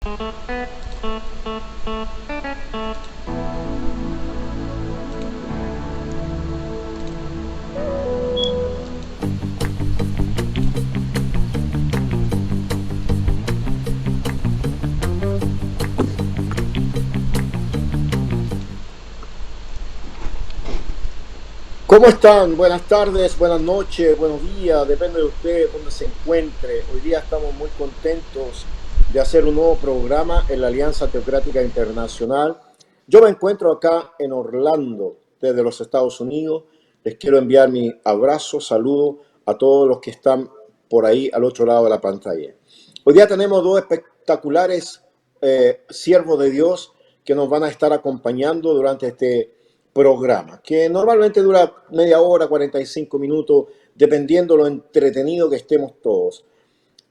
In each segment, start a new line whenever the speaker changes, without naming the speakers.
¿Cómo están? Buenas tardes, buenas noches, buenos días, depende de usted donde se encuentre. Hoy día estamos muy contentos de hacer un nuevo programa en la Alianza Teocrática Internacional. Yo me encuentro acá en Orlando, desde los Estados Unidos. Les quiero enviar mi abrazo, saludo a todos los que están por ahí al otro lado de la pantalla. Hoy día tenemos dos espectaculares siervos de Dios que nos van a estar acompañando durante este programa, que normalmente dura media hora, 45 minutos, dependiendo lo entretenido que estemos todos.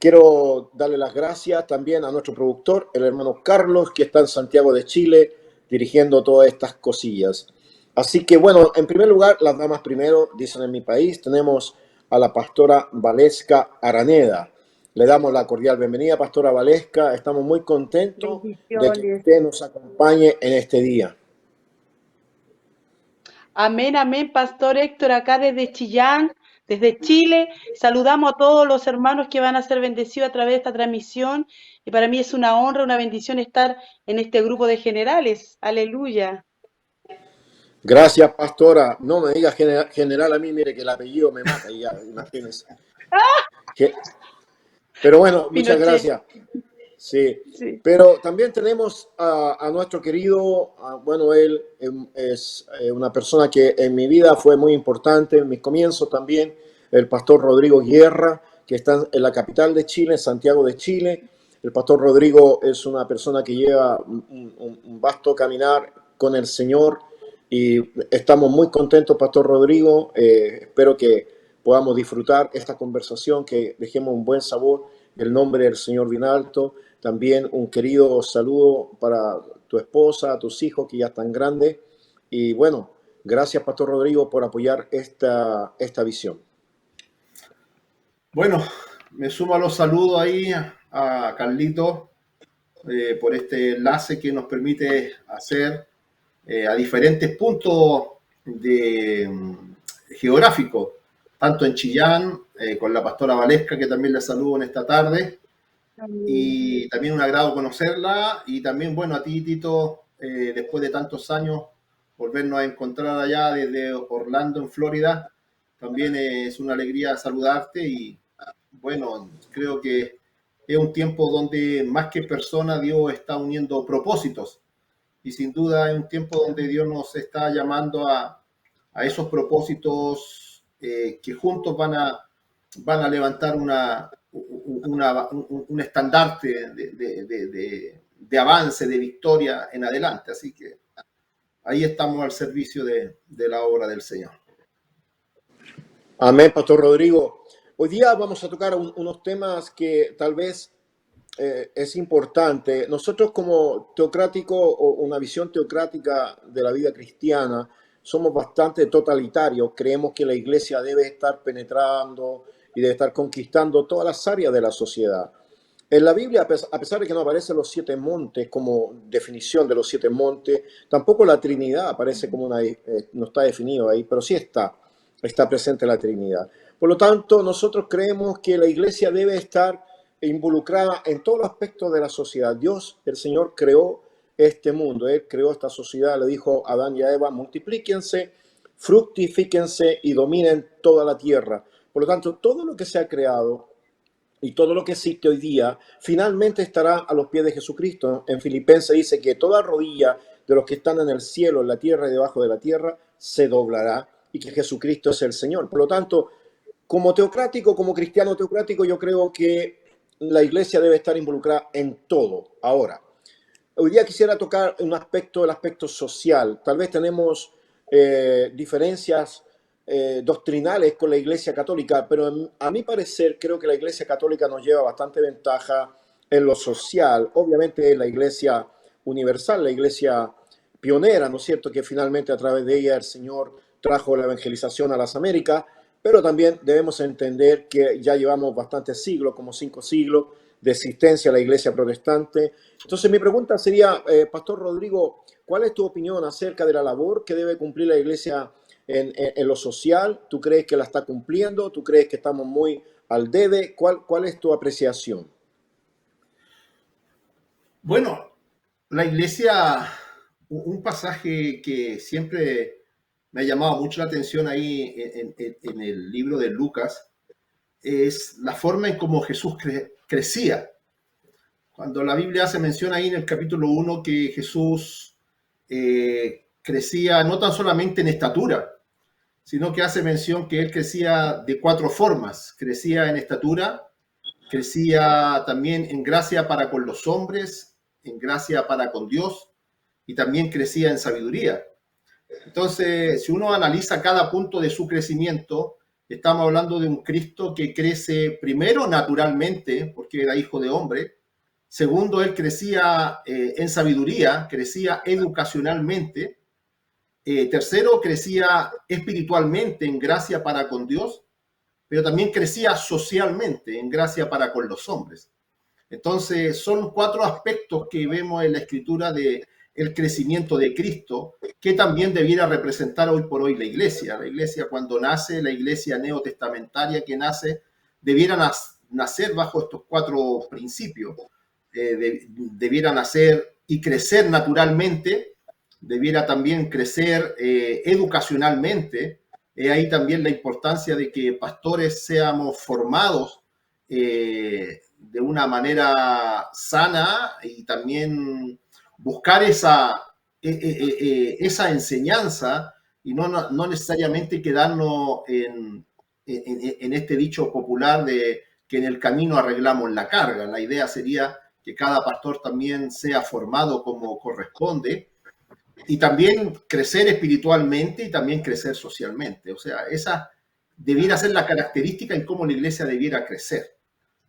Quiero darle las gracias también a nuestro productor, el hermano Carlos, que está en Santiago de Chile, dirigiendo todas estas cosillas. Así que bueno, en primer lugar, las damas primero, dicen en mi país, tenemos a la pastora Valesca Araneda. Le damos la cordial bienvenida, pastora Valesca. Estamos muy contentos de que
Bendiciones.
usted nos acompañe en este día.
Amén, amén, Pastor Héctor, acá desde Chillán, desde Chile. Saludamos a todos los hermanos que van a ser bendecidos a través de esta transmisión. Y para mí es una honra, una bendición estar en este grupo de generales. Aleluya.
Gracias, pastora. No me diga general, a mí, mire que el apellido me mata, ya, imagínense. Que- Pero bueno, muchas
Pinochet.
gracias. Sí,
Sí.
pero también tenemos a nuestro querido, bueno, él es una persona que en mi vida fue muy importante, en mis comienzos también, el pastor Rodrigo Guerra, que está en la capital de Chile, en Santiago de Chile. El pastor Rodrigo es una persona que lleva un vasto caminar con el Señor y estamos muy contentos, pastor Rodrigo. Espero que podamos disfrutar esta conversación, que dejemos un buen sabor en el nombre del Señor bien alto. También un querido saludo para tu esposa, tus hijos que ya están grandes. Y bueno, gracias, Pastor Rodrigo, por apoyar esta visión.
Bueno, me sumo a los saludos ahí a Carlito por este enlace que nos permite hacer a diferentes puntos geográficos, tanto en Chillán, con la pastora Valesca, que también la saludo en esta tarde,
Amén.
y también un agrado conocerla, y también, bueno, a ti, Tito, después de tantos años, volvernos a encontrar allá desde Orlando, en Florida, también es una alegría saludarte y bueno, creo que es un tiempo donde más que personas Dios está uniendo propósitos y sin duda es un tiempo donde Dios nos está llamando a esos propósitos que juntos van a levantar un estandarte de avance, de victoria en adelante. Así que ahí estamos al servicio de la obra del Señor.
Amén, Pastor Rodrigo. Hoy día vamos a tocar unos temas que tal vez es importante. Nosotros como teocrático o una visión teocrática de la vida cristiana somos bastante totalitarios. Creemos que la iglesia debe estar penetrando y debe estar conquistando todas las áreas de la sociedad. En la Biblia, a pesar de que no aparecen los siete montes como definición de los siete montes, tampoco la Trinidad aparece como no está definido ahí, pero sí está presente la Trinidad. Por lo tanto, nosotros creemos que la iglesia debe estar involucrada en todos los aspectos de la sociedad. Dios, el Señor, creó este mundo, Él creó esta sociedad, le dijo a Adán y a Eva, multiplíquense, fructifíquense y dominen toda la tierra. Por lo tanto, todo lo que se ha creado y todo lo que existe hoy día finalmente estará a los pies de Jesucristo. En Filipenses dice que toda rodilla de los que están en el cielo, en la tierra y debajo de la tierra se doblará y que Jesucristo es el Señor. Por lo tanto, como teocrático, como cristiano teocrático, yo creo que la iglesia debe estar involucrada en todo. Ahora, hoy día quisiera tocar un aspecto, el aspecto social. Tal vez tenemos diferencias doctrinales con la Iglesia Católica, pero a mi parecer creo que la Iglesia Católica nos lleva bastante ventaja en lo social. Obviamente la Iglesia universal, la Iglesia pionera, ¿no es cierto?, que finalmente a través de ella el Señor trajo la evangelización a las Américas, pero también debemos entender que ya llevamos bastantes siglos, como 5 siglos, de existencia a la iglesia protestante. Entonces mi pregunta sería, Pastor Rodrigo, ¿cuál es tu opinión acerca de la labor que debe cumplir la iglesia en lo social? ¿Tú crees que la está cumpliendo? ¿Tú crees que estamos muy al debe? ¿Cuál es tu apreciación?
Bueno, la iglesia, un pasaje que siempre me ha llamado mucho la atención ahí en el libro de Lucas, es la forma en cómo Jesús crecía. Cuando la Biblia hace mención ahí en el capítulo 1 que Jesús crecía no tan solamente en estatura, sino que hace mención que él crecía de 4 formas. Crecía en estatura, crecía también en gracia para con los hombres, en gracia para con Dios, y también crecía en sabiduría. Entonces, si uno analiza cada punto de su crecimiento, estamos hablando de un Cristo que crece primero naturalmente, porque era hijo de hombre. Segundo, él crecía en sabiduría, crecía educacionalmente. Tercero, crecía espiritualmente en gracia para con Dios, pero también crecía socialmente en gracia para con los hombres. Entonces, son 4 aspectos que vemos en la escritura de el crecimiento de Cristo, que también debiera representar hoy por hoy la iglesia. La iglesia cuando nace, la iglesia neotestamentaria que nace, debiera nacer bajo estos 4 principios. Debiera nacer y crecer naturalmente, debiera también crecer educacionalmente. Ahí también la importancia de que pastores seamos formados de una manera sana y también buscar esa enseñanza y no necesariamente quedarnos en este dicho popular de que en el camino arreglamos la carga. La idea sería que cada pastor también sea formado como corresponde y también crecer espiritualmente y también crecer socialmente. O sea, esa debiera ser la característica en cómo la iglesia debiera crecer.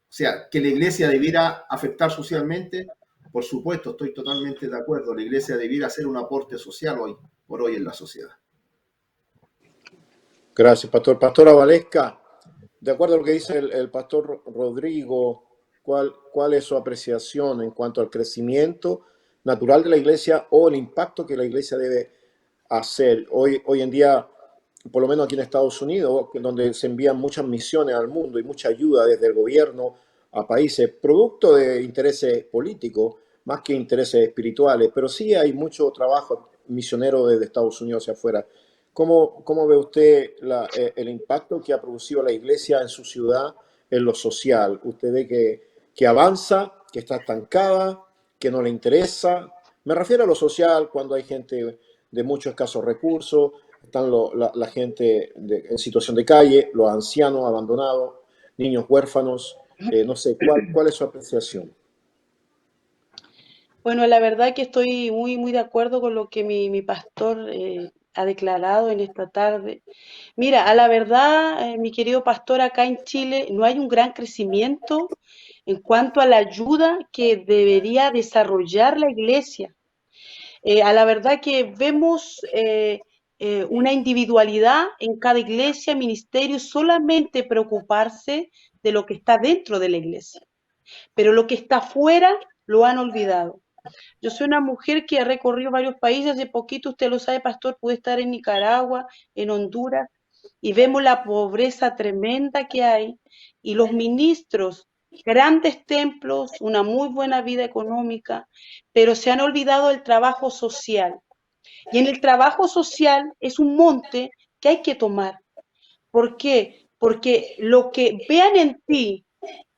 O sea, que la iglesia debiera afectar socialmente, por supuesto, estoy totalmente de acuerdo. La iglesia debiera hacer un aporte social hoy por hoy en la sociedad.
Gracias, Pastor. Pastora Valesca, de acuerdo a lo que dice el Pastor Rodrigo, ¿cuál es su apreciación en cuanto al crecimiento natural de la iglesia o el impacto que la iglesia debe hacer? Hoy en día, por lo menos aquí en Estados Unidos, donde se envían muchas misiones al mundo y mucha ayuda desde el gobierno a países, producto de intereses políticos más que intereses espirituales, pero sí hay mucho trabajo misionero desde Estados Unidos hacia afuera. ¿Cómo ve usted el impacto que ha producido la iglesia en su ciudad en lo social? ¿Usted ve que avanza, que está estancada, que no le interesa? Me refiero a lo social cuando hay gente de muchos escasos recursos, están la gente en situación de calle, los ancianos abandonados, niños huérfanos. No sé, ¿cuál es su apreciación?
Bueno, la verdad que estoy muy de acuerdo con lo que mi pastor ha declarado en esta tarde. Mira, a la verdad, mi querido pastor, acá en Chile no hay un gran crecimiento en cuanto a la ayuda que debería desarrollar la iglesia. A la verdad que vemos una individualidad en cada iglesia, ministerio, solamente preocuparse de lo que está dentro de la iglesia, pero lo que está afuera lo han olvidado. Yo soy una mujer que ha recorrido varios países, hace poquito, usted lo sabe, pastor, pude estar en Nicaragua, en Honduras, y vemos la pobreza tremenda que hay, y los ministros, grandes templos, una muy buena vida económica, pero se han olvidado del trabajo social. Y en el trabajo social es un monte que hay que tomar. ¿Por qué? Porque lo que vean en ti,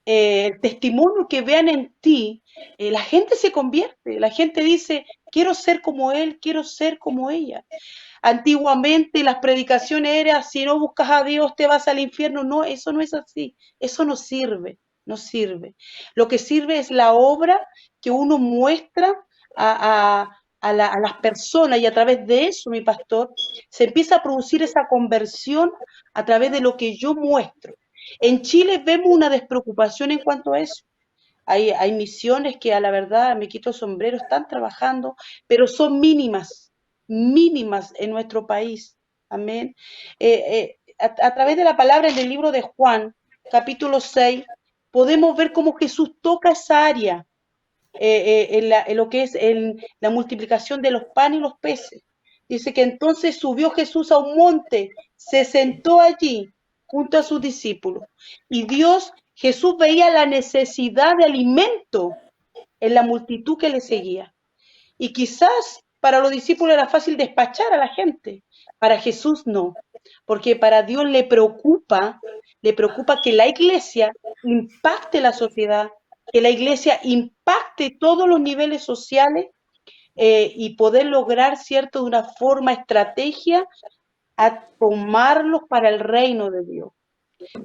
el testimonio que vean en ti, la gente se convierte, la gente dice, quiero ser como él, quiero ser como ella. Antiguamente las predicaciones eran, si no buscas a Dios te vas al infierno. No, eso no es así, eso no sirve, no sirve. Lo que sirve es la obra que uno muestra a las personas y a través de eso, mi pastor, se empieza a producir esa conversión a través de lo que yo muestro. En Chile vemos una despreocupación en cuanto a eso. Hay misiones que a la verdad, me quito el sombrero, están trabajando, pero son mínimas, mínimas en nuestro país. Amén. A través de la palabra en el libro de Juan, capítulo 6, podemos ver cómo Jesús toca esa área en lo que es la multiplicación de los panes y los peces. Dice que entonces subió Jesús a un monte, se sentó allí junto a sus discípulos y Jesús veía la necesidad de alimento en la multitud que le seguía. Y quizás para los discípulos era fácil despachar a la gente, para Jesús no, porque para Dios le preocupa que la iglesia impacte la sociedad, que la iglesia impacte todos los niveles sociales y poder lograr, ¿cierto?, de una forma estrategia a tomarlos para el reino de Dios.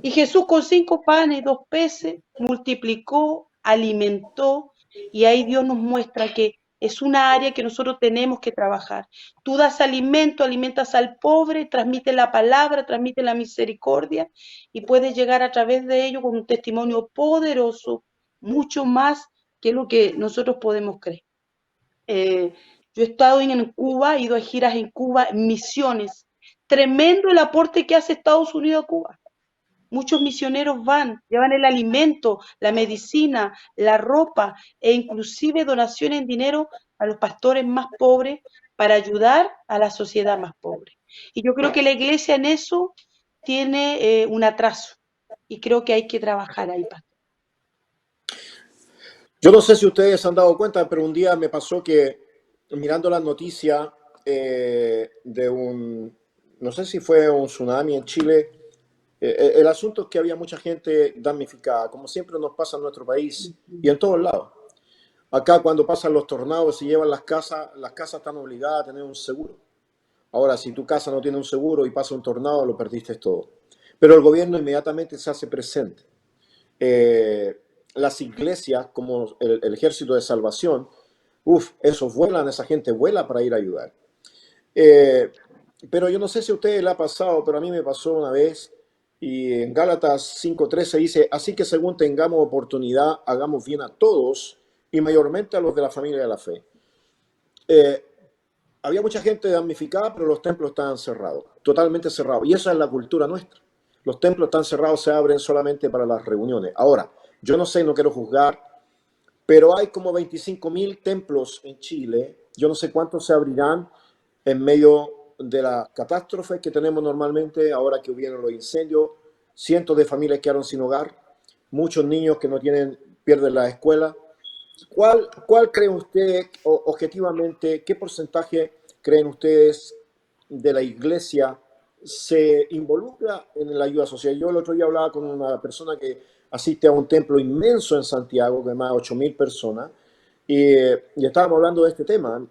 Y Jesús con 5 panes y 2 peces multiplicó, alimentó, y ahí Dios nos muestra que es una área que nosotros tenemos que trabajar. Tú das alimento, alimentas al pobre, transmite la palabra, transmite la misericordia y puedes llegar a través de ello con un testimonio poderoso, mucho más que lo que nosotros podemos creer. Yo he estado en Cuba, he ido a giras en Cuba, misiones. Tremendo el aporte que hace Estados Unidos a Cuba. Muchos misioneros llevan el alimento, la medicina, la ropa e inclusive donaciones en dinero a los pastores más pobres para ayudar a la sociedad más pobre. Y yo creo que la iglesia en eso tiene un atraso y creo que hay que trabajar ahí, pastor.
Yo no sé si ustedes se han dado cuenta, pero un día me pasó que mirando la noticia no sé si fue un tsunami en Chile. El asunto es que había mucha gente damnificada, como siempre nos pasa en nuestro país y en todos lados. Acá cuando pasan los tornados y llevan las casas están obligadas a tener un seguro. Ahora, si tu casa no tiene un seguro y pasa un tornado, lo perdiste todo. Pero el gobierno inmediatamente se hace presente. Las iglesias, como el Ejército de Salvación, esos vuelan, esa gente vuela para ir a ayudar. Pero yo no sé si a ustedes le ha pasado, pero a mí me pasó una vez. Y en Gálatas 5:13 dice, así que según tengamos oportunidad, hagamos bien a todos y mayormente a los de la familia de la fe. Había mucha gente damnificada, pero los templos estaban cerrados, totalmente cerrados. Y esa es la cultura nuestra. Los templos están cerrados, se abren solamente para las reuniones. Ahora, yo no sé, no quiero juzgar, pero hay como 25.000 templos en Chile. Yo no sé cuántos se abrirán en medio de la catástrofe que tenemos normalmente, ahora que hubieron los incendios, cientos de familias quedaron sin hogar, muchos niños que pierden la escuela. ¿Cuál creen ustedes, objetivamente, qué porcentaje creen ustedes de la iglesia se involucra en la ayuda social? Yo el otro día hablaba con una persona que asiste a un templo inmenso en Santiago, de más de 8.000 personas, y estábamos hablando de este tema.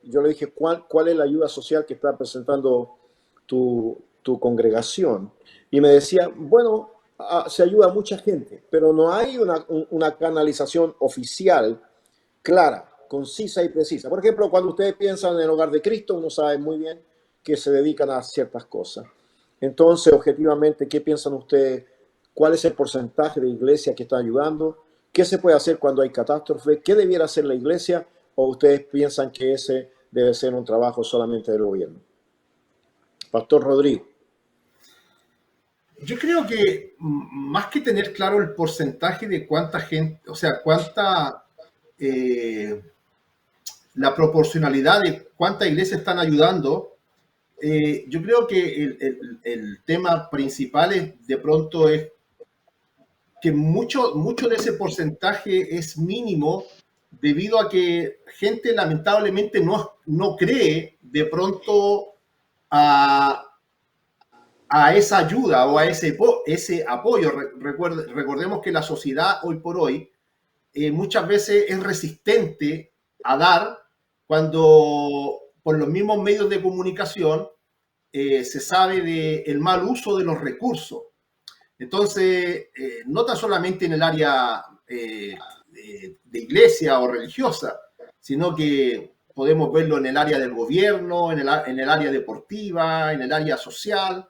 Yo le dije, ¿cuál es la ayuda social que está presentando tu congregación? Y me decía, bueno, se ayuda a mucha gente, pero no hay una canalización oficial clara, concisa y precisa. Por ejemplo, cuando ustedes piensan en el Hogar de Cristo, uno sabe muy bien que se dedican a ciertas cosas. Entonces, objetivamente, ¿qué piensan ustedes? ¿Cuál es el porcentaje de iglesia que está ayudando? ¿Qué se puede hacer cuando hay catástrofe? ¿Qué debiera hacer la iglesia? ¿O ustedes piensan que ese debe ser un trabajo solamente del gobierno? Pastor Rodrigo.
Yo creo que más que tener claro el porcentaje de cuánta gente, o sea, la proporcionalidad de cuánta iglesia están ayudando, yo creo que el tema principal de pronto es que mucho de ese porcentaje es mínimo debido a que gente lamentablemente no cree de pronto a esa ayuda o a ese apoyo. Recordemos que la sociedad hoy por hoy muchas veces es resistente a dar cuando por los mismos medios de comunicación se sabe del mal uso de los recursos. Entonces, no tan solamente en el área de iglesia o religiosa, sino que podemos verlo en el área del gobierno, en el área deportiva, en el área social.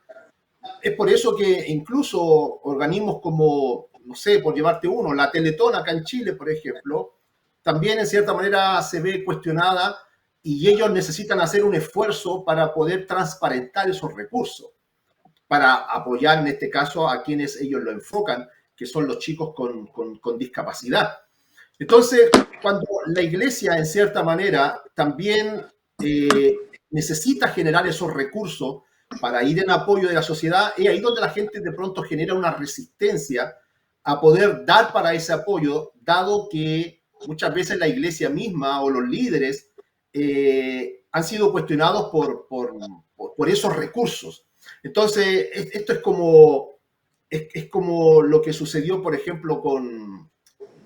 Es por eso que incluso organismos como, no sé, por llevarte uno, la Teletón acá en Chile, por ejemplo, también en cierta manera se ve cuestionada y ellos necesitan hacer un esfuerzo para poder transparentar esos recursos, para apoyar en este caso a quienes ellos lo enfocan, que son los chicos con discapacidad. Entonces, cuando la iglesia, en cierta manera, también necesita generar esos recursos para ir en apoyo de la sociedad, es ahí donde la gente de pronto genera una resistencia a poder dar para ese apoyo, dado que muchas veces la iglesia misma o los líderes han sido cuestionados por esos recursos. Entonces, esto es como lo que sucedió, por ejemplo,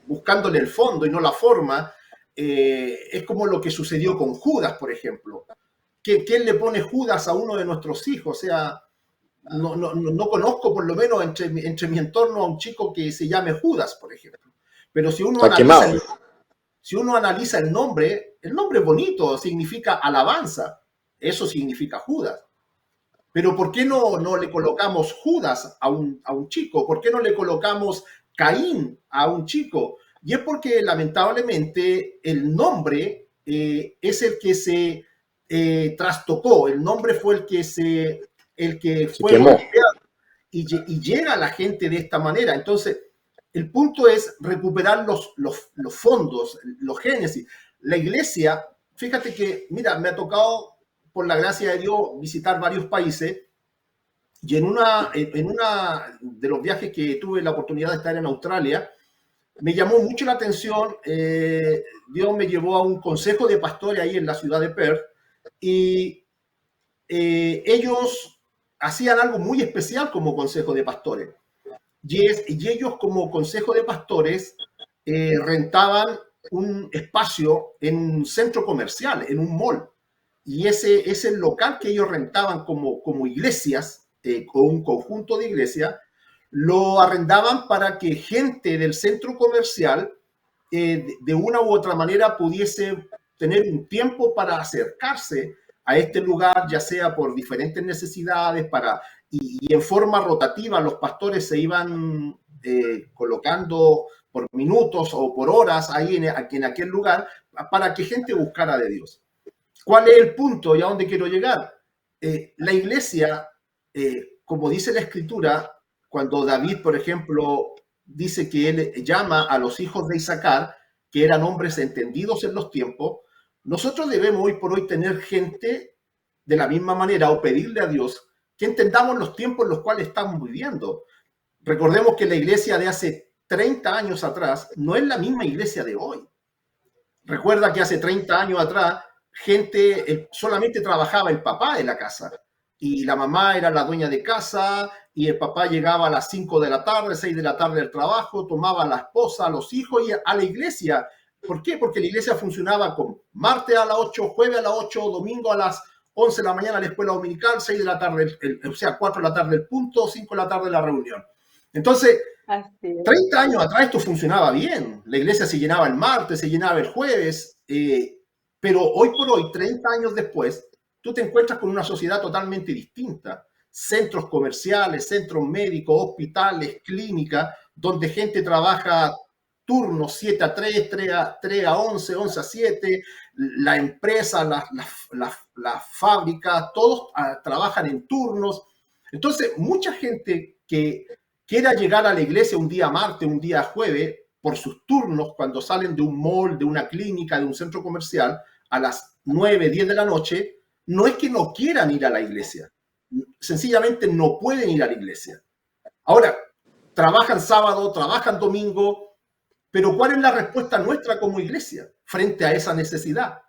buscándole el fondo y no la forma, es como lo que sucedió con Judas, por ejemplo. ¿Quién le pone Judas a uno de nuestros hijos? O sea, no conozco por lo menos entre mi entorno a un chico que se llame Judas, por ejemplo. Pero
Está quemado.
si uno analiza el nombre es bonito, significa alabanza. Eso significa Judas. Pero ¿por qué no le colocamos Judas a un chico? ¿Por qué no le colocamos Caín a un chico? Y es porque lamentablemente el nombre es el que se trastocó, el nombre fue el que fue golpeado y llega a la gente de esta manera. Entonces, el punto es recuperar los fondos, los génesis. La iglesia, fíjate que, mira, me ha tocado, por la gracia de Dios, visitar varios países y en una de los viajes que tuve la oportunidad de estar en Australia, me llamó mucho la atención, Dios me llevó a un consejo de pastores ahí en la ciudad de Perth y ellos hacían algo muy especial como consejo de pastores. Y ellos como consejo de pastores rentaban un espacio en un centro comercial, en un mall. Y ese local que ellos rentaban como iglesias, o un conjunto de iglesias, lo arrendaban para que gente del centro comercial de una u otra manera pudiese tener un tiempo para acercarse a este lugar, ya sea por diferentes necesidades, y en forma rotativa los pastores se iban colocando por minutos o por horas ahí en aquel lugar para que gente buscara de Dios. ¿Cuál es el punto y a dónde quiero llegar? La iglesia, como dice la Escritura, cuando David, por ejemplo, dice que él llama a los hijos de Isaacar, que eran hombres entendidos en los tiempos, nosotros debemos hoy por hoy tener gente de la misma manera o pedirle a Dios que entendamos los tiempos en los cuales estamos viviendo. Recordemos que la iglesia de hace 30 años atrás no es la misma iglesia de hoy. Recuerda que hace 30 años atrás solamente trabajaba el papá de la casa y la mamá era la dueña de casa y el papá llegaba a las 5 de la tarde, 6 de la tarde del trabajo, tomaba a la esposa, a los hijos y a la iglesia. ¿Por qué? Porque la iglesia funcionaba con martes a las 8, jueves a las 8, domingo a las 11 de la mañana la escuela dominical, 6 de la tarde, o sea, 4 de la tarde el punto, 5 de la tarde la reunión. Entonces, 30 años atrás esto funcionaba bien. La iglesia se llenaba el martes, se llenaba el jueves, pero hoy por hoy, 30 años después, tú te encuentras con una sociedad totalmente distinta. Centros comerciales, centros médicos, hospitales, clínicas, donde gente trabaja turnos 7 a 3, 3 a 11, 11 a 7, la empresa, las fábricas, todos trabajan en turnos. Entonces, mucha gente que quiera llegar a la iglesia un día martes, un día jueves, por sus turnos, cuando salen de un mall, de una clínica, de un centro comercial, a las 9, 10 de la noche, no es que no quieran ir a la iglesia, sencillamente no pueden ir a la iglesia. Ahora, trabajan sábado, trabajan domingo, pero ¿cuál es la respuesta nuestra como iglesia frente a esa necesidad?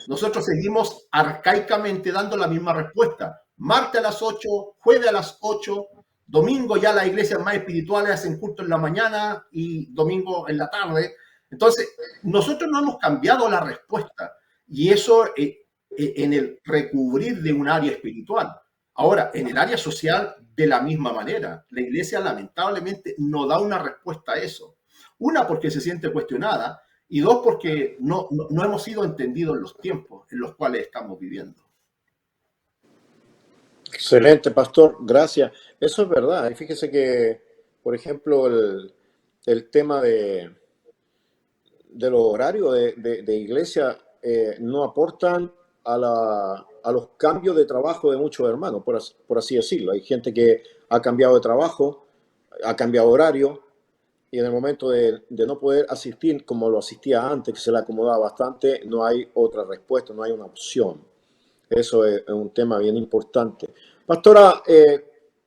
Nosotros seguimos arcaicamente dando la misma respuesta. Martes a las 8, jueves a las 8, domingo ya las iglesias más espirituales hacen culto en la mañana y domingo en la tarde. Entonces, nosotros no hemos cambiado la respuesta y eso en el recubrir de un área espiritual. Ahora, en el área social, de la misma manera, la iglesia lamentablemente no da una respuesta a eso. Una, porque se siente cuestionada, y dos, porque no hemos sido entendidos en los tiempos en los cuales estamos viviendo.
Excelente, pastor, gracias. Eso es verdad. Y fíjese que, por ejemplo, el tema de los horarios de iglesia no aportan a los cambios de trabajo de muchos hermanos, por así decirlo. Hay gente que ha cambiado de trabajo, ha cambiado horario, y en el momento de no poder asistir como lo asistía antes, que se le acomodaba bastante, no hay otra respuesta, no hay una opción. Eso es un tema bien importante. Pastora,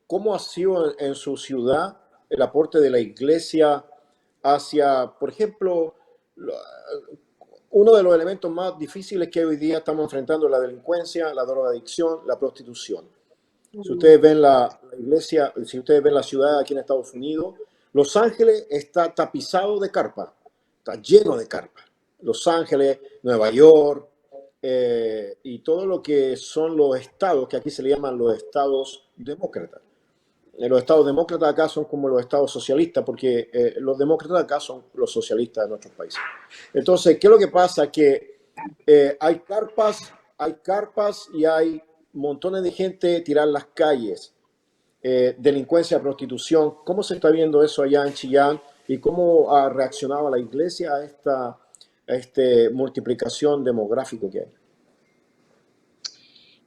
¿cómo ha sido en su ciudad el aporte de la iglesia hacia, por ejemplo, uno de los elementos más difíciles que hoy día estamos enfrentando es la delincuencia, la drogadicción, la prostitución? Si ustedes ven la iglesia, si ustedes ven la ciudad aquí en Estados Unidos, Los Ángeles está tapizado de carpa, está lleno de carpa. Los Ángeles, Nueva York, y todo lo que son los estados, que aquí se le llaman los estados demócratas. Los estados demócratas acá son como los estados socialistas, porque los demócratas acá son los socialistas de nuestros países. Entonces, ¿qué es lo que pasa? Que hay carpas y hay montones de gente tirar las calles, delincuencia, prostitución. ¿Cómo se está viendo eso allá en Chillán y cómo ha reaccionado la iglesia a esta multiplicación demográfica que hay?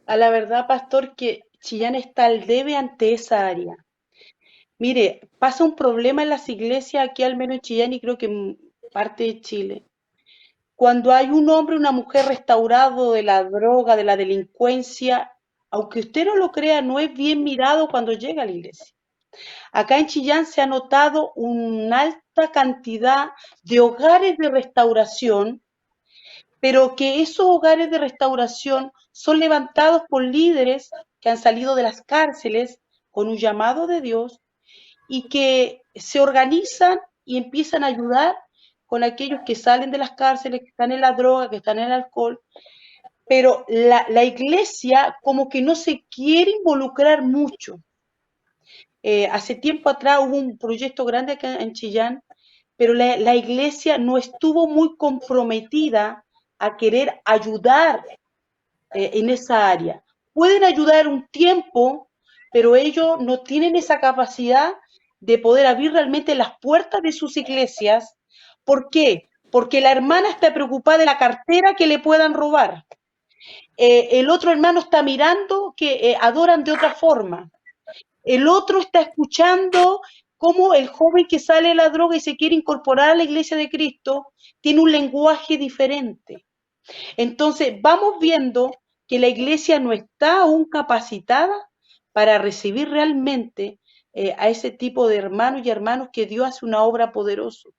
A la verdad, pastor, que Chillán está al debe ante esa área. Mire, pasa un problema en las iglesias aquí, al menos en Chillán, y creo que en parte de Chile. Cuando hay un hombre o una mujer restaurado de la droga, de la delincuencia, aunque usted no lo crea, no es bien mirado cuando llega a la iglesia. Acá en Chillán se ha notado una alta cantidad de hogares de restauración, pero que esos hogares de restauración son levantados por líderes que han salido de las cárceles con un llamado de Dios y que se organizan y empiezan a ayudar con aquellos que salen de las cárceles, que están en la droga, que están en el alcohol, pero la iglesia como que no se quiere involucrar mucho. Hace tiempo atrás hubo un proyecto grande acá en Chillán, pero la iglesia no estuvo muy comprometida a querer ayudar en esa área. Pueden ayudar un tiempo, pero ellos no tienen esa capacidad de poder abrir realmente las puertas de sus iglesias. ¿Por qué? Porque la hermana está preocupada de la cartera que le puedan robar. El otro hermano está mirando que adoran de otra forma. El otro está escuchando cómo el joven que sale de la droga y se quiere incorporar a la iglesia de Cristo tiene un lenguaje diferente. Entonces, vamos viendo que la iglesia no está aún capacitada para recibir realmente a ese tipo de hermanos y hermanos que Dios hace una obra poderosa.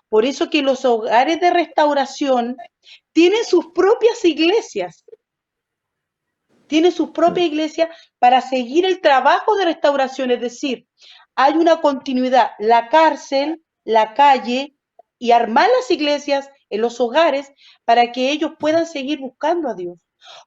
Por eso que los hogares de restauración tienen sus propias iglesias, para seguir el trabajo de restauración, es decir, hay una continuidad, la cárcel, la calle y armar las iglesias en los hogares para que ellos puedan seguir buscando a Dios.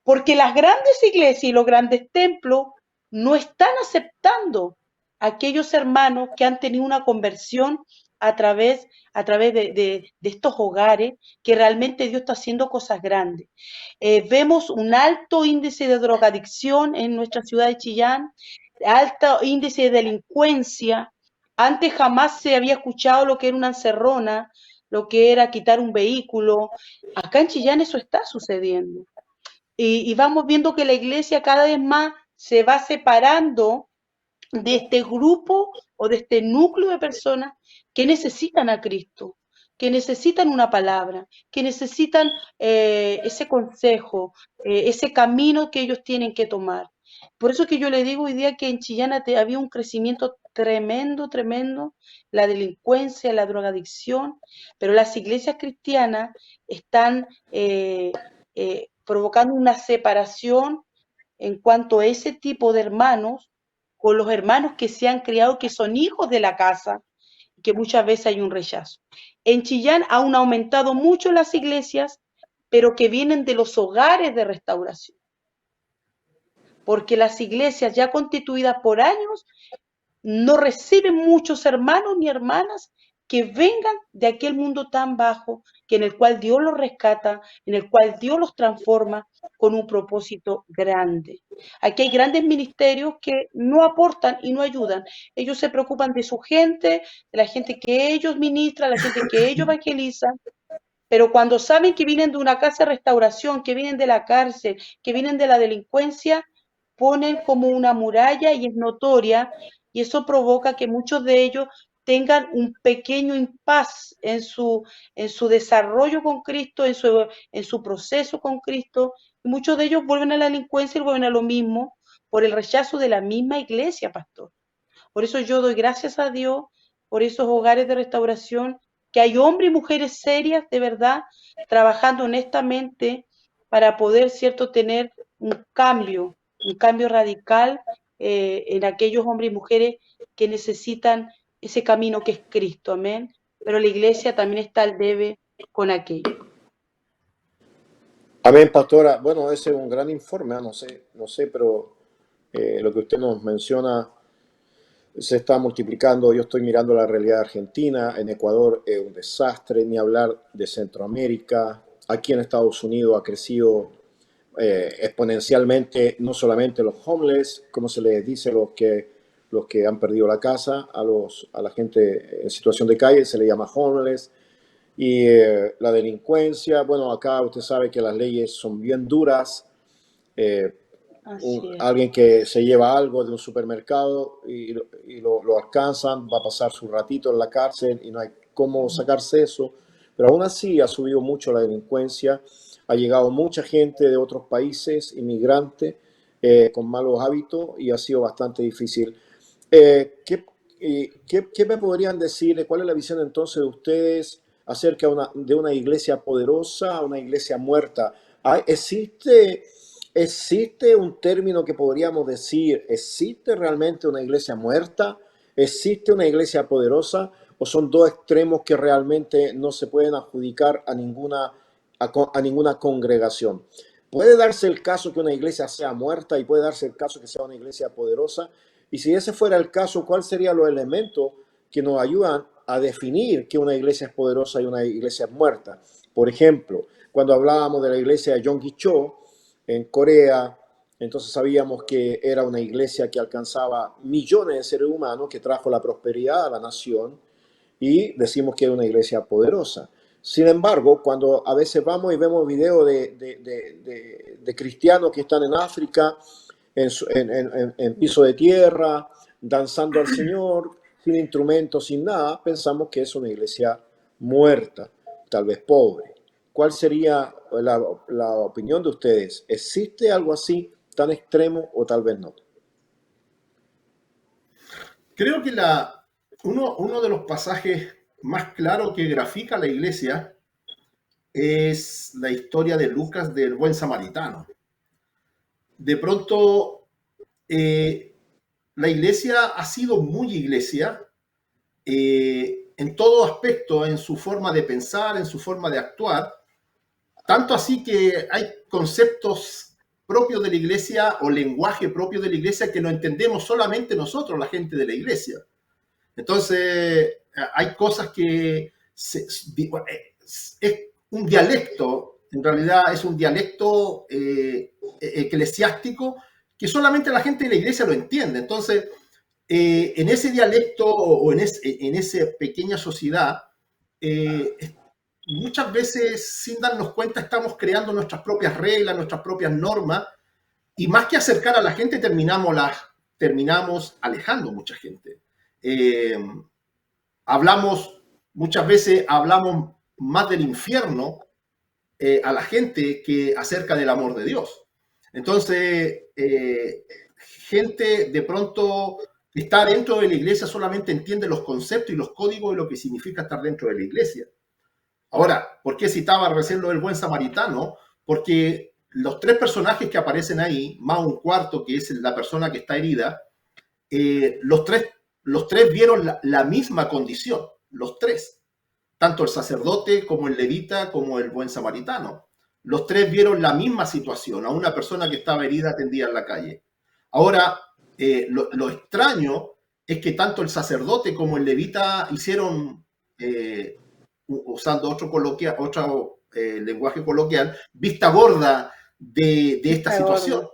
Porque las grandes iglesias y los grandes templos no están aceptando a aquellos hermanos que han tenido una conversión a través de estos hogares, que realmente Dios está haciendo cosas grandes. Vemos un alto índice de drogadicción en nuestra ciudad de Chillán, alto índice de delincuencia. Antes jamás se había escuchado lo que era una encerrona, lo que era quitar un vehículo. Acá en Chillán eso está sucediendo. Y vamos viendo que la iglesia cada vez más se va separando de este grupo o de este núcleo de personas que necesitan a Cristo, que necesitan una palabra, que necesitan ese consejo, ese camino que ellos tienen que tomar. Por eso que yo le digo hoy día que en Chillana había un crecimiento tremendo, tremendo, la delincuencia, la drogadicción, pero las iglesias cristianas están provocando una separación en cuanto a ese tipo de hermanos con los hermanos que se han criado, que son hijos de la casa, que muchas veces hay un rechazo. En Chillán aún ha aumentado mucho las iglesias, pero que vienen de los hogares de restauración, porque las iglesias ya constituidas por años no reciben muchos hermanos ni hermanas que vengan de aquel mundo tan bajo, que en el cual Dios los rescata, en el cual Dios los transforma con un propósito grande. Aquí hay grandes ministerios que no aportan y no ayudan. Ellos se preocupan de su gente, de la gente que ellos ministran, la gente que ellos evangelizan, pero cuando saben que vienen de una casa de restauración, que vienen de la cárcel, que vienen de la delincuencia, ponen como una muralla y es notoria, y eso provoca que muchos de ellos tengan un pequeño impas en su desarrollo con Cristo, en su proceso con Cristo. Y muchos de ellos vuelven a la delincuencia y vuelven a lo mismo por el rechazo de la misma iglesia, pastor. Por eso yo doy gracias a Dios por esos hogares de restauración, que hay hombres y mujeres serias, de verdad, trabajando honestamente para poder, cierto, tener un cambio radical en aquellos hombres y mujeres que necesitan ese camino que es Cristo, amén. Pero la iglesia también está al debe con aquello.
Amén, pastora. Bueno, ese es un gran informe, no sé, pero lo que usted nos menciona se está multiplicando. Yo estoy mirando la realidad argentina, en Ecuador es un desastre, ni hablar de Centroamérica. Aquí en Estados Unidos ha crecido exponencialmente, no solamente los homeless, como se les dice, los que han perdido la casa, a la gente en situación de calle se le llama homeless, y la delincuencia. Bueno, acá usted sabe que las leyes son bien duras. eh,
Así es.
Alguien que se lleva algo de un supermercado y lo alcanzan, va a pasar su ratito en la cárcel y no hay cómo sacarse eso. Pero aún así ha subido mucho la delincuencia, ha llegado mucha gente de otros países, inmigrantes, con malos hábitos, y ha sido bastante difícil. ¿Qué me podrían decir? ¿Cuál es la visión entonces de ustedes acerca de una iglesia poderosa a una iglesia muerta? ¿Existe un término que podríamos decir, existe realmente una iglesia muerta? ¿Existe una iglesia poderosa? ¿O son dos extremos que realmente no se pueden adjudicar a ninguna congregación? Puede darse el caso que una iglesia sea muerta y puede darse el caso que sea una iglesia poderosa. Y si ese fuera el caso, ¿cuáles serían los elementos que nos ayudan a definir que una iglesia es poderosa y una iglesia es muerta? Por ejemplo, cuando hablábamos de la iglesia de Yonggi-cho en Corea, entonces sabíamos que era una iglesia que alcanzaba millones de seres humanos, que trajo la prosperidad a la nación, y decimos que era una iglesia poderosa. Sin embargo, cuando a veces vamos y vemos videos de cristianos que están en África, en piso de tierra, danzando al Señor, sin instrumentos, sin nada, pensamos que es una iglesia muerta, tal vez pobre. ¿Cuál sería la opinión de ustedes? ¿Existe algo así tan extremo o tal vez no?
Creo que uno de los pasajes más claros que grafica la iglesia es la historia de Lucas del buen samaritano. De pronto, la iglesia ha sido muy iglesia en todo aspecto, en su forma de pensar, en su forma de actuar, tanto así que hay conceptos propios de la iglesia o lenguaje propio de la iglesia que lo entendemos solamente nosotros, la gente de la iglesia. Entonces, hay cosas que es un dialecto, en realidad es un dialecto eclesiástico que solamente la gente de la iglesia lo entiende. Entonces, en ese dialecto o en esa pequeña sociedad, muchas veces sin darnos cuenta estamos creando nuestras propias reglas, nuestras propias normas, y más que acercar a la gente terminamos alejando mucha gente. Muchas veces hablamos más del infierno a la gente que acerca del amor de Dios. Entonces, gente de pronto que está dentro de la iglesia solamente entiende los conceptos y los códigos de lo que significa estar dentro de la iglesia. Ahora, ¿por qué citaba recién lo del buen samaritano? Porque los tres personajes que aparecen ahí, más un cuarto que es la persona que está herida, los tres vieron la misma condición, los tres, tanto el sacerdote como el levita como el buen samaritano. Los tres vieron la misma situación, a una persona que estaba herida tendida en la calle. Ahora, lo extraño es que tanto el sacerdote como el levita hicieron, usando otro lenguaje coloquial, vista gorda de esta situación.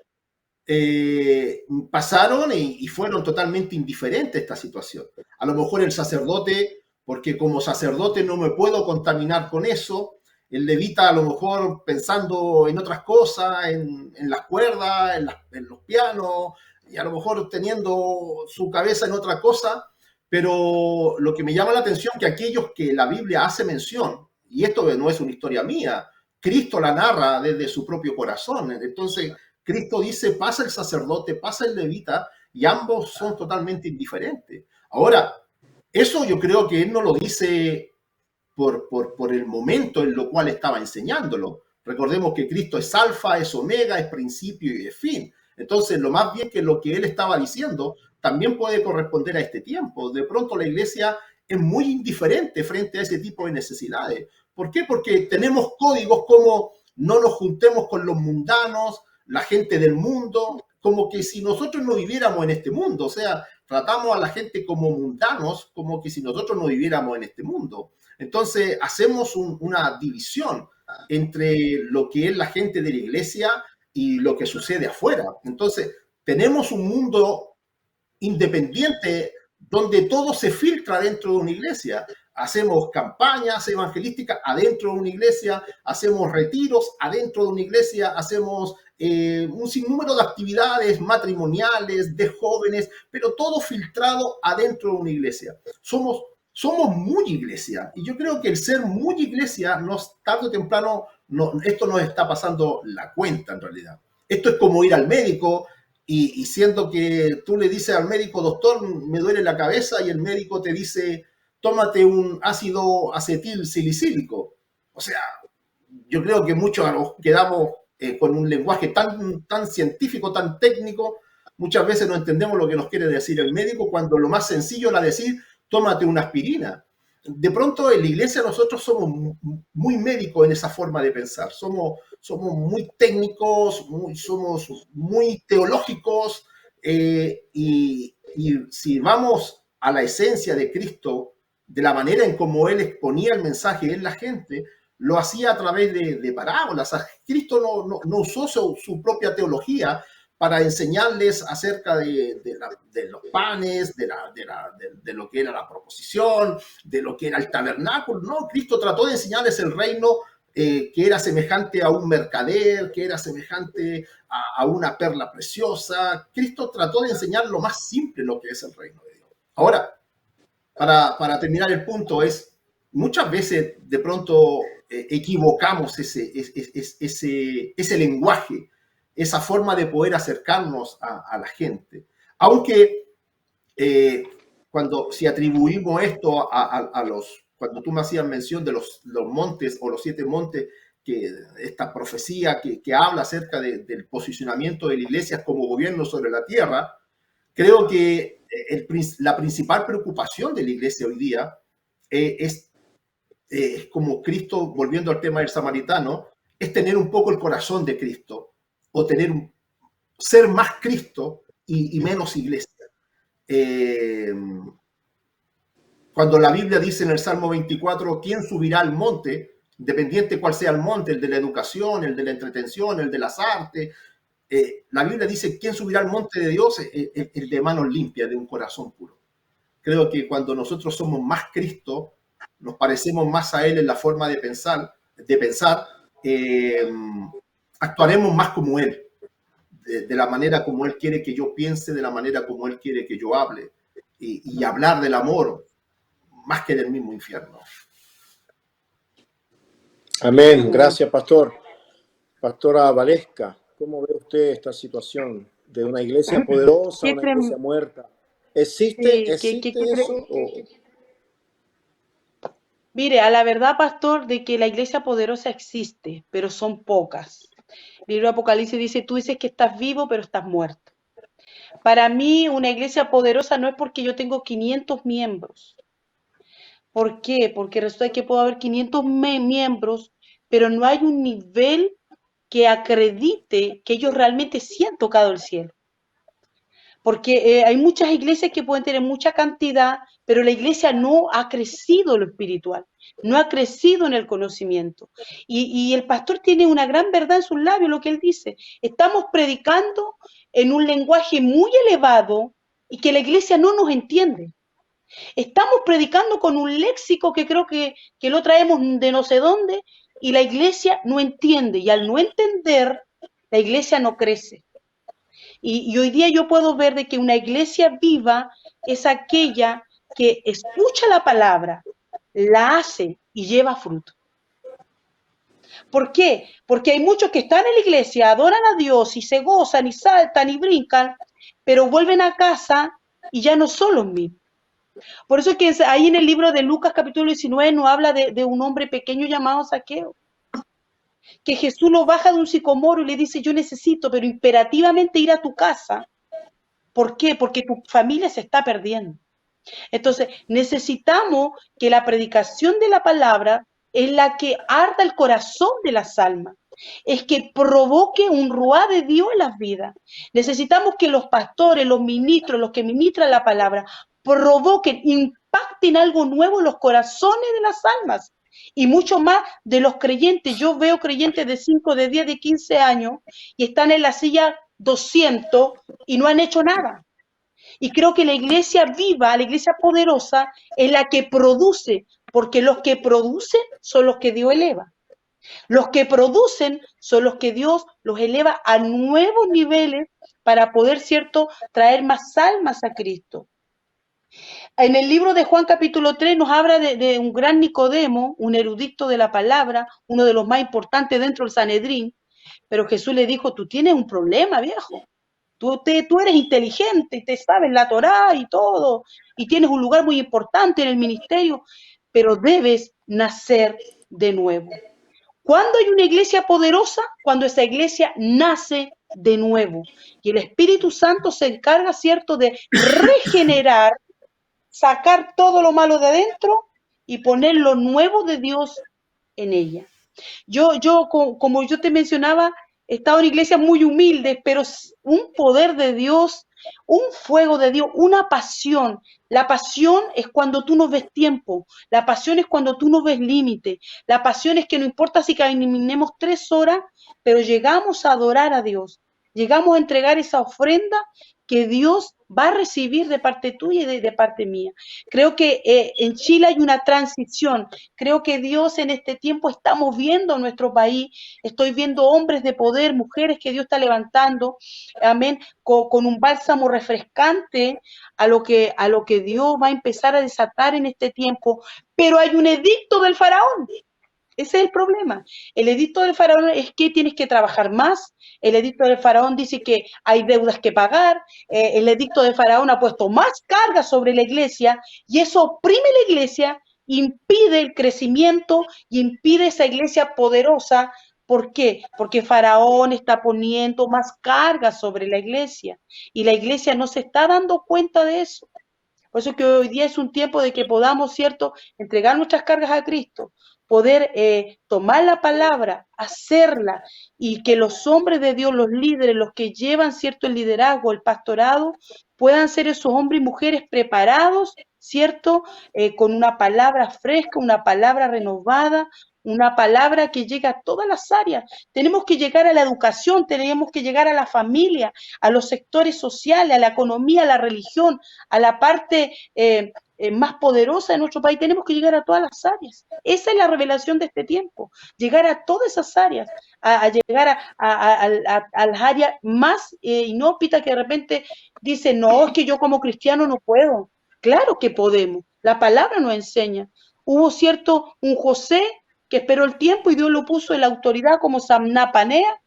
Pasaron y fueron totalmente indiferentes a esta situación. A lo mejor el sacerdote, porque como sacerdote no me puedo contaminar con eso, el levita a lo mejor pensando en otras cosas, en las cuerdas, en los pianos, y a lo mejor teniendo su cabeza en otra cosa, Pero lo que me llama la atención es que aquellos que la Biblia hace mención, y esto no es una historia mía, Cristo la narra desde su propio corazón. Entonces, Cristo dice, pasa el sacerdote, pasa el levita, y ambos son totalmente indiferentes. Ahora, eso yo creo que él no lo dice por el momento en lo cual estaba enseñándolo. Recordemos que Cristo es alfa, es omega, es principio y es fin. Entonces, lo más bien que lo que él estaba diciendo también puede corresponder a este tiempo. De pronto la iglesia es muy indiferente frente a ese tipo de necesidades. ¿Por qué? Porque tenemos códigos como no nos juntemos con los mundanos, la gente del mundo, como que si nosotros no viviéramos en este mundo. O sea, tratamos a la gente como mundanos, como que si nosotros no viviéramos en este mundo. Entonces, hacemos una división entre lo que es la gente de la iglesia y lo que sucede afuera. Entonces, tenemos un mundo independiente donde todo se filtra dentro de una iglesia. Hacemos campañas evangelísticas adentro de una iglesia, hacemos retiros adentro de una iglesia, hacemos un sinnúmero de actividades matrimoniales, de jóvenes, pero todo filtrado adentro de una iglesia. Somos muy iglesia, y yo creo que el ser muy iglesia, tarde o temprano, esto nos está pasando la cuenta en realidad. Esto es como ir al médico y siendo que tú le dices al médico, doctor, me duele la cabeza, y el médico te dice, tómate un ácido acetil salicílico. O sea, yo creo que muchos nos quedamos con un lenguaje tan científico, tan técnico, muchas veces no entendemos lo que nos quiere decir el médico, cuando lo más sencillo era decir, tómate una aspirina. De pronto en la iglesia nosotros somos muy médicos en esa forma de pensar, somos muy técnicos, somos muy teológicos, y si vamos a la esencia de Cristo, de la manera en cómo Él exponía el mensaje en la gente, lo hacía a través de parábolas. Cristo no usó su propia teología para enseñarles acerca de los panes, de lo que era la proposición, de lo que era el tabernáculo. No, Cristo trató de enseñarles el reino que era semejante a un mercader, que era semejante a una perla preciosa. Cristo trató de enseñar lo más simple, lo que es el reino de Dios. Ahora, para terminar el punto, muchas veces de pronto equivocamos ese lenguaje, esa forma de poder acercarnos a la gente. Aunque si atribuimos esto cuando tú me hacías mención de los montes o los 7 montes, esta profecía que habla acerca del posicionamiento de la iglesia como gobierno sobre la tierra, creo que la principal preocupación de la iglesia hoy día es como Cristo, volviendo al tema del samaritano, es tener un poco el corazón de Cristo, o ser más Cristo y menos iglesia. Cuando la Biblia dice en el Salmo 24, ¿quién subirá al monte? Independiente cuál sea el monte, el de la educación, el de la entretención, el de las artes. La Biblia dice, ¿quién subirá al monte de Dios? El de manos limpias, de un corazón puro. Creo que cuando nosotros somos más Cristo, nos parecemos más a Él en la forma de pensar, actuaremos más como Él, de la manera como Él quiere que yo piense, de la manera como Él quiere que yo hable, y hablar del amor más que del mismo infierno.
Amén. Gracias, pastor. Pastora Valesca, ¿cómo ve usted esta situación de una iglesia poderosa, una iglesia muerta? ¿Existe eso?
Mire, a la verdad, pastor, de que la iglesia poderosa existe, pero son pocas. El libro de Apocalipsis dice, tú dices que estás vivo, pero estás muerto. Para mí, una iglesia poderosa no es porque yo tengo 500 miembros. ¿Por qué? Porque resulta que puedo haber 500 miembros, pero no hay un nivel que acredite que ellos realmente sí han tocado el cielo. Porque hay muchas iglesias que pueden tener mucha cantidad, pero la iglesia no ha crecido en lo espiritual, no ha crecido en el conocimiento. Y el pastor tiene una gran verdad en sus labios, lo que él dice. Estamos predicando en un lenguaje muy elevado y que la iglesia no nos entiende. Estamos predicando con un léxico que creo que lo traemos de no sé dónde, y la iglesia no entiende, y al no entender, la iglesia no crece. Y hoy día yo puedo ver de que una iglesia viva es aquella que escucha la palabra, la hace y lleva fruto. ¿Por qué? Porque hay muchos que están en la iglesia, adoran a Dios y se gozan y saltan y brincan, pero vuelven a casa y ya no son los mismos. Por eso es que ahí en el libro de Lucas capítulo 19 nos habla de un hombre pequeño llamado Zaqueo, que Jesús lo baja de un sicomoro y le dice, yo necesito, pero imperativamente ir a tu casa. ¿Por qué? Porque tu familia se está perdiendo. Entonces, necesitamos que la predicación de la palabra es la que arda el corazón de las almas, es que provoque un ruá de Dios en las vidas. Necesitamos que los pastores, los ministros, los que ministran la palabra, provoquen, impacten algo nuevo en los corazones de las almas y mucho más de los creyentes. Yo veo creyentes de 5, de 10, de 15 años y están en la silla 200 y no han hecho nada. Y creo que la iglesia viva, la iglesia poderosa, es la que produce, porque los que producen son los que Dios eleva. Los que producen son los que Dios los eleva a nuevos niveles para poder, ¿cierto?, traer más almas a Cristo. En el libro de Juan capítulo 3 nos habla de un gran Nicodemo, un erudito de la palabra, uno de los más importantes dentro del Sanedrín, pero Jesús le dijo, tú tienes un problema, viejo. Tú eres inteligente y te sabes la Torá y todo, y tienes un lugar muy importante en el ministerio, pero debes nacer de nuevo. ¿Cuándo hay una iglesia poderosa? Cuando esa iglesia nace de nuevo. Y el Espíritu Santo se encarga, ¿cierto?, de regenerar, sacar todo lo malo de adentro y poner lo nuevo de Dios en ella. Como yo te mencionaba, he estado en iglesias muy humildes, pero un poder de Dios, un fuego de Dios, una pasión. La pasión es cuando tú no ves tiempo, la pasión es cuando tú no ves límite, la pasión es que no importa si caminemos 3 horas, pero llegamos a adorar a Dios, llegamos a entregar esa ofrenda que Dios va a recibir de parte tuya y de parte mía. Creo que en Chile hay una transición. Creo que Dios en este tiempo está moviendo nuestro país. Estoy viendo hombres de poder, mujeres que Dios está levantando, amén, con un bálsamo refrescante a lo que Dios va a empezar a desatar en este tiempo. Pero hay un edicto del faraón. Ese es el problema. El edicto del faraón es que tienes que trabajar más. El edicto del faraón dice que hay deudas que pagar. El edicto del faraón ha puesto más carga sobre la iglesia y eso oprime la iglesia, impide el crecimiento y impide esa iglesia poderosa. ¿Por qué? Porque Faraón está poniendo más carga sobre la iglesia y la iglesia no se está dando cuenta de eso. Por eso que hoy día es un tiempo de que podamos, ¿cierto?, entregar nuestras cargas a Cristo, poder tomar la palabra, hacerla, y que los hombres de Dios, los líderes, los que llevan, ¿cierto?, el liderazgo, el pastorado, puedan ser esos hombres y mujeres preparados, ¿cierto?, con una palabra fresca, una palabra renovada, una palabra que llegue a todas las áreas. Tenemos que llegar a la educación, tenemos que llegar a la familia, a los sectores sociales, a la economía, a la religión, a la parte más poderosa de nuestro país. Tenemos que llegar a todas las áreas. Esa es la revelación de este tiempo, llegar a todas esas áreas, a llegar a las áreas más inhóspitas que de repente dicen, no, es que yo como cristiano no puedo. Claro que podemos, la palabra nos enseña. Hubo cierto un José que esperó el tiempo y Dios lo puso en la autoridad como Samnapanea,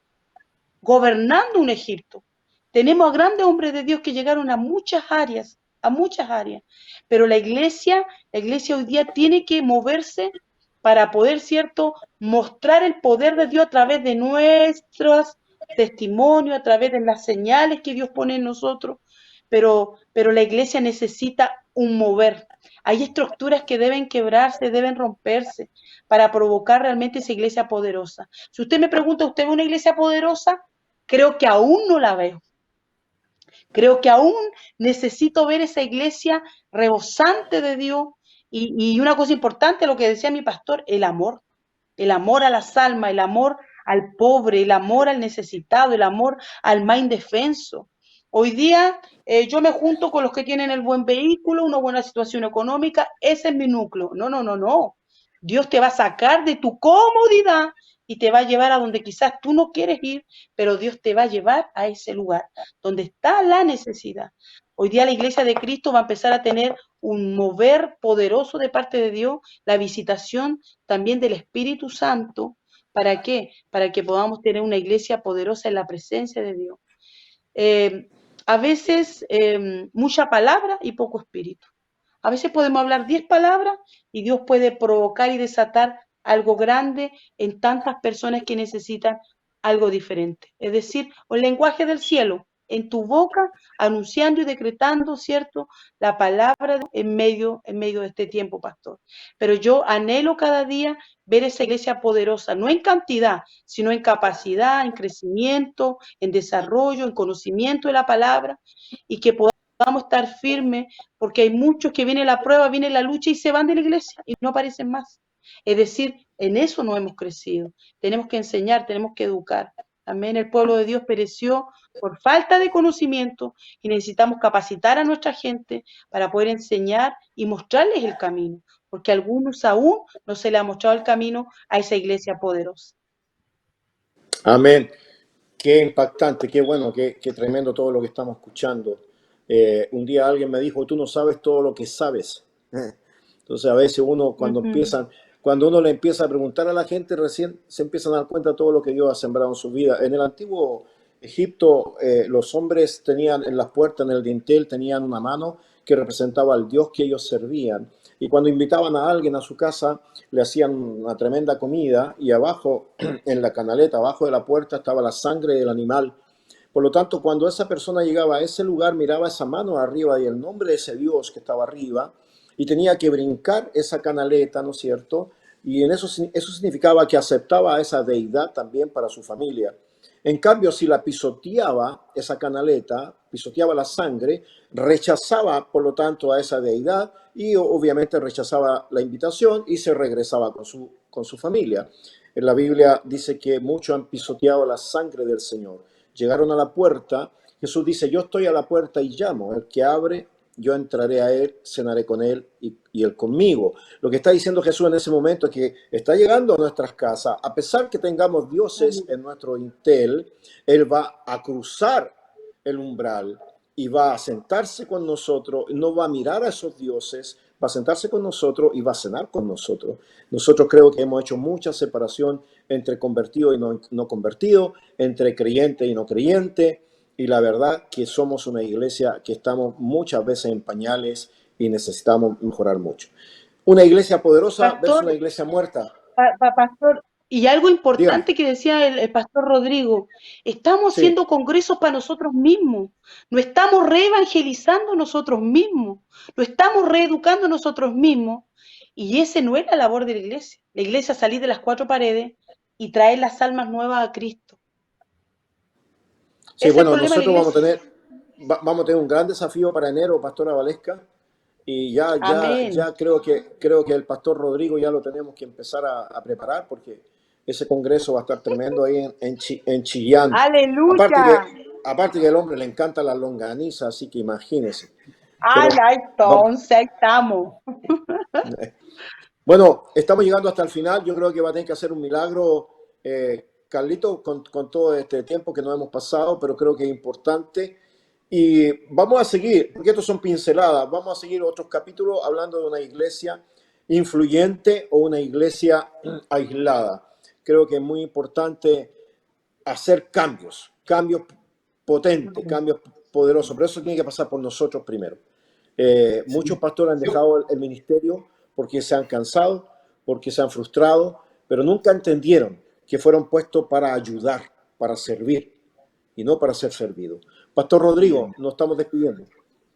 gobernando un Egipto. Tenemos a grandes hombres de Dios que llegaron a muchas áreas, pero la iglesia hoy día tiene que moverse para poder, ¿cierto?, mostrar el poder de Dios a través de nuestros testimonios, a través de las señales que Dios pone en nosotros, pero la iglesia necesita un mover. Hay estructuras que deben quebrarse, deben romperse para provocar realmente esa iglesia poderosa. Si usted me pregunta, ¿usted ve una iglesia poderosa? Creo que aún no la veo. Creo que aún necesito ver esa iglesia rebosante de Dios y una cosa importante, lo que decía mi pastor, el amor a las almas, el amor al pobre, el amor al necesitado, el amor al más indefenso. Hoy día yo me junto con los que tienen el buen vehículo, una buena situación económica, ese es mi núcleo. No. Dios te va a sacar de tu comodidad y te va a llevar a donde quizás tú no quieres ir, pero Dios te va a llevar a ese lugar donde está la necesidad. Hoy día la iglesia de Cristo va a empezar a tener un mover poderoso de parte de Dios, la visitación también del Espíritu Santo. ¿Para qué? Para que podamos tener una iglesia poderosa en la presencia de Dios. Eh, a veces mucha palabra y poco espíritu. A veces podemos hablar 10 palabras y Dios puede provocar y desatar algo grande en tantas personas que necesitan algo diferente. Es decir, el lenguaje del cielo en tu boca, anunciando y decretando, ¿cierto? La palabra en medio de este tiempo, pastor. Pero yo anhelo cada día ver esa iglesia poderosa, no en cantidad, sino en capacidad, en crecimiento, en desarrollo, en conocimiento de la palabra, y que podamos estar firmes, porque hay muchos que viene la prueba, viene la lucha y se van de la iglesia y no aparecen más. Es decir, en eso no hemos crecido. Tenemos que enseñar, tenemos que educar. Amén. El pueblo de Dios pereció por falta de conocimiento y necesitamos capacitar a nuestra gente para poder enseñar y mostrarles el camino, porque a algunos aún no se le ha mostrado el camino a esa iglesia poderosa.
Amén. Qué impactante, qué bueno, qué tremendo todo lo que estamos escuchando. Un día alguien me dijo, tú no sabes todo lo que sabes. Entonces a veces uno cuando uno le empieza a preguntar a la gente, recién se empiezan a dar cuenta de todo lo que Dios ha sembrado en su vida. En el antiguo Egipto, los hombres tenían en las puertas, en el dintel, tenían una mano que representaba al Dios que ellos servían. Y cuando invitaban a alguien a su casa, le hacían una tremenda comida y abajo, en la canaleta, abajo de la puerta, estaba la sangre del animal. Por lo tanto, cuando esa persona llegaba a ese lugar, miraba esa mano arriba y el nombre de ese Dios que estaba arriba y tenía que brincar esa canaleta, ¿no es cierto? Y en eso significaba que aceptaba a esa deidad también para su familia. En cambio, si la pisoteaba, esa canaleta, pisoteaba la sangre, rechazaba, por lo tanto, a esa deidad y obviamente rechazaba la invitación y se regresaba con su familia. En la Biblia dice que muchos han pisoteado la sangre del Señor. Llegaron a la puerta, Jesús dice, yo estoy a la puerta y llamo, el que abre, yo entraré a él, cenaré con él y él conmigo. Lo que está diciendo Jesús en ese momento es que está llegando a nuestras casas, a pesar que tengamos dioses en nuestro intel, él va a cruzar el umbral y va a sentarse con nosotros, no va a mirar a esos dioses, va a sentarse con nosotros y va a cenar con nosotros. Nosotros creo que hemos hecho mucha separación entre convertido y no convertido, entre creyente y no creyente, y la verdad que somos una iglesia que estamos muchas veces en pañales y necesitamos mejorar mucho. Una iglesia poderosa versus
Pastor,
una iglesia muerta.
pastor, y algo
Dígame.
importante que decía el pastor Rodrigo, estamos
Sí,
haciendo congresos para nosotros mismos, no estamos reevangelizando nosotros mismos, no estamos reeducando nosotros mismos, y ese no es la labor de la iglesia. La iglesia es salir de las cuatro paredes y traer las almas nuevas a Cristo.
sí,
Ese es el
bueno,
problema de la
nosotros
iglesia.
vamos a tener un gran desafío para enero, Pastora Valesca, y
Amén.
ya creo que el Pastor Rodrigo ya lo tenemos que empezar a preparar porque ese congreso va a estar tremendo ahí en Chillán. Aparte
Aleluya.
que, aparte que al hombre le encanta la longaniza, así que imagínense.
Ay,
Pero vamos,
entonces, ahí estamos.
bueno, estamos llegando hasta el final. Yo creo que va a tener que hacer un milagro, Carlito, con todo este tiempo que nos hemos pasado, pero creo que es importante. Y vamos a seguir, porque estos son pinceladas, vamos a seguir otros capítulos hablando de una iglesia influyente o una iglesia aislada. Creo que es muy importante hacer cambios potentes, cambios poderosos, pero eso tiene que pasar por nosotros primero. Muchos
Sí.
pastores han
Yo,
dejado el ministerio porque se han cansado, porque se han frustrado, pero nunca entendieron que fueron puestos para ayudar, para servir y no para ser servidos. Pastor Rodrigo, nos estamos despidiendo.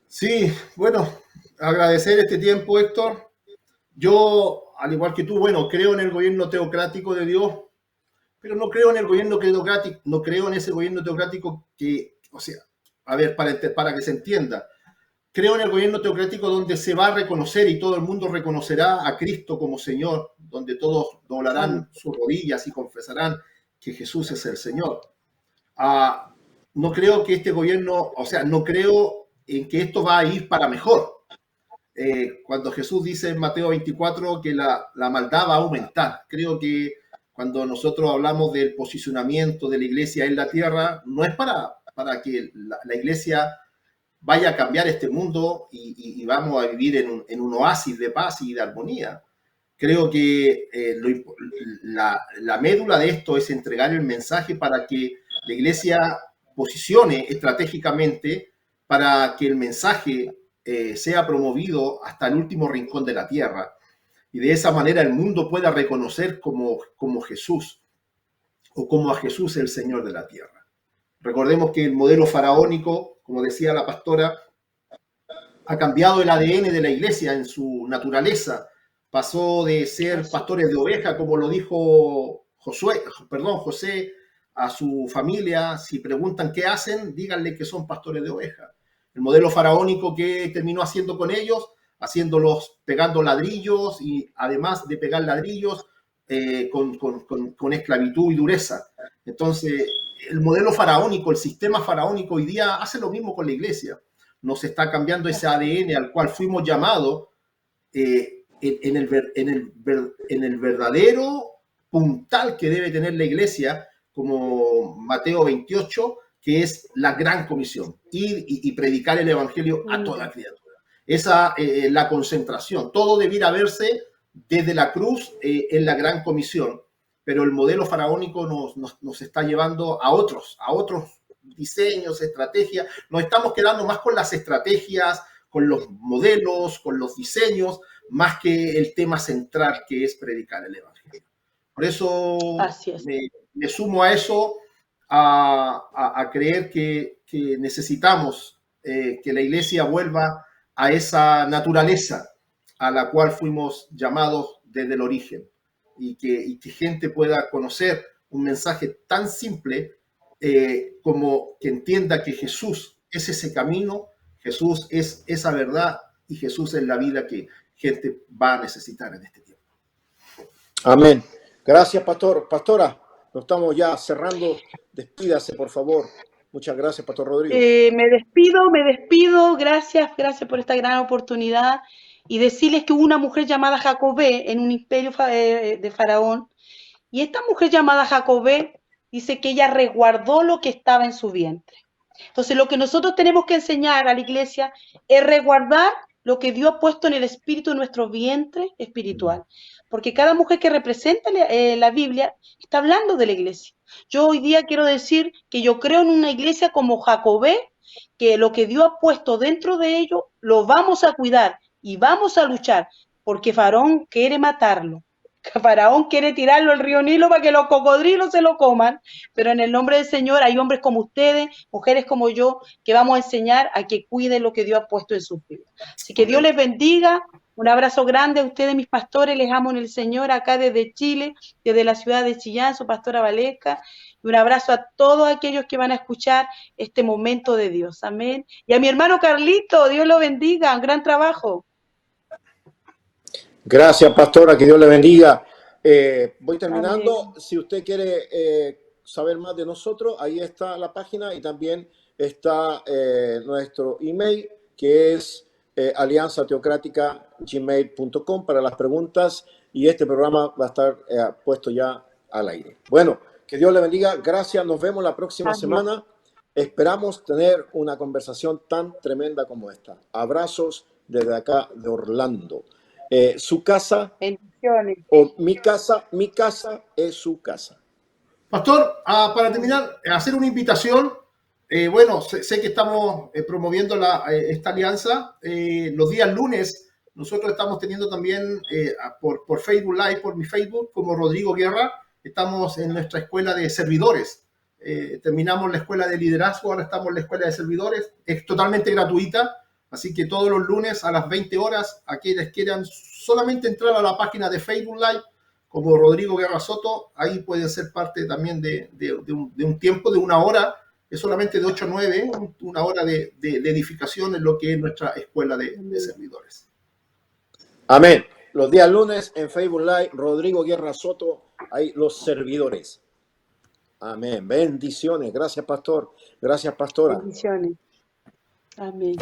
sí, bueno, agradecer este tiempo, Héctor. Yo, al igual que tú, bueno, creo en el gobierno teocrático de Dios, pero no creo en el gobierno teocrático, no creo en ese gobierno teocrático que, o sea, a ver, para que se entienda, creo en el gobierno teocrático donde se va a reconocer y todo el mundo reconocerá a Cristo como Señor, donde todos doblarán sus rodillas y confesarán que Jesús es el Señor. Ah, no creo que este gobierno, o sea, no creo en que esto va a ir para mejor. cuando Jesús dice en Mateo 24 que la maldad va a aumentar. Creo que cuando nosotros hablamos del posicionamiento de la iglesia en la tierra, no es para que la iglesia vaya a cambiar este mundo y vamos a vivir en un oasis de paz y de armonía. Creo que la médula de esto es entregar el mensaje para que la iglesia posicione estratégicamente para que el mensaje sea promovido hasta el último rincón de la tierra. Y de esa manera el mundo pueda reconocer como Jesús o como a Jesús el Señor de la tierra. Recordemos que el modelo faraónico, como decía la pastora, ha cambiado el ADN de la iglesia en su naturaleza. Pasó de ser pastores de oveja, como lo dijo José a su familia. Si preguntan qué hacen, díganle que son pastores de oveja. El modelo faraónico que terminó haciendo con ellos, pegando ladrillos y además de pegar ladrillos con esclavitud y dureza. Entonces, el modelo faraónico, el sistema faraónico hoy día hace lo mismo con la iglesia. Nos está cambiando ese ADN al cual fuimos llamados en el verdadero puntal que debe tener la iglesia, como Mateo 28, que es la gran comisión, ir y predicar el evangelio a toda criatura. Esa es la concentración. Todo debiera verse desde la cruz en la gran comisión, pero el modelo faraónico nos está llevando a otros diseños, estrategias. Nos estamos quedando más con las estrategias, con los modelos, con los diseños, más que el tema central que es predicar el evangelio. Por eso me sumo a eso, a creer que necesitamos que la iglesia vuelva a esa naturaleza a la cual fuimos llamados desde el origen y que gente pueda conocer un mensaje tan simple como que entienda que Jesús es ese camino, Jesús es esa verdad y Jesús es la vida que gente va a necesitar en este tiempo.
Amén. Gracias, pastor. Pastora, nos estamos ya cerrando. Despídase, por favor. Muchas gracias, Pastor Rodrigo.
Me despido. Gracias por esta gran oportunidad. Y decirles que hubo una mujer llamada Jacobé en un imperio de Faraón. Y esta mujer llamada Jacobé dice que ella resguardó lo que estaba en su vientre. Entonces, lo que nosotros tenemos que enseñar a la iglesia es resguardar lo que Dios ha puesto en el espíritu de nuestro vientre espiritual. Porque cada mujer que representa la Biblia está hablando de la iglesia. Yo hoy día quiero decir que yo creo en una iglesia como Jacobé, que lo que Dios ha puesto dentro de ello lo vamos a cuidar y vamos a luchar, porque Faraón quiere matarlo. Faraón quiere tirarlo al río Nilo para que los cocodrilos se lo coman, pero en el nombre del Señor hay hombres como ustedes, mujeres como yo, que vamos a enseñar a que cuiden lo que Dios ha puesto en sus vidas. Así que Dios les bendiga, un abrazo grande a ustedes, mis pastores, les amo en el Señor, acá desde Chile, desde la ciudad de Chillán, su pastora Valesca, y un abrazo a todos aquellos que van a escuchar este momento de Dios, amén. Y a mi hermano Carlito, Dios lo bendiga, un gran trabajo.
Gracias, pastora, que Dios le bendiga. Voy terminando. Amén. Si usted quiere saber más de nosotros, ahí está la página y también está nuestro email, que es alianzateocrática@gmail.com para las preguntas, y este programa va a estar puesto ya al aire. Bueno, que Dios le bendiga. Gracias. Nos vemos la próxima semana. Esperamos tener una conversación tan tremenda como esta. Abrazos desde acá de Orlando. Su casa, o mi casa es su casa.
Pastor, para terminar, hacer una invitación. Bueno, sé que estamos promoviendo esta alianza. Los días lunes, nosotros estamos teniendo también por Facebook Live, por mi Facebook, como Rodrigo Guerra, estamos en nuestra escuela de servidores. Terminamos la escuela de liderazgo, ahora estamos en la escuela de servidores. Es totalmente gratuita. Así que todos los lunes a las 20 horas, a quienes quieran solamente entrar a la página de Facebook Live, como Rodrigo Guerra Soto, ahí pueden ser parte también de un tiempo de 1 hora, es solamente de 8 a 9, 1 hora de edificación en lo que es nuestra escuela de servidores.
Amén. Los días lunes en Facebook Live, Rodrigo Guerra Soto, ahí los servidores. Amén. Bendiciones. Gracias, pastor. Gracias, pastora.
Bendiciones. Amén.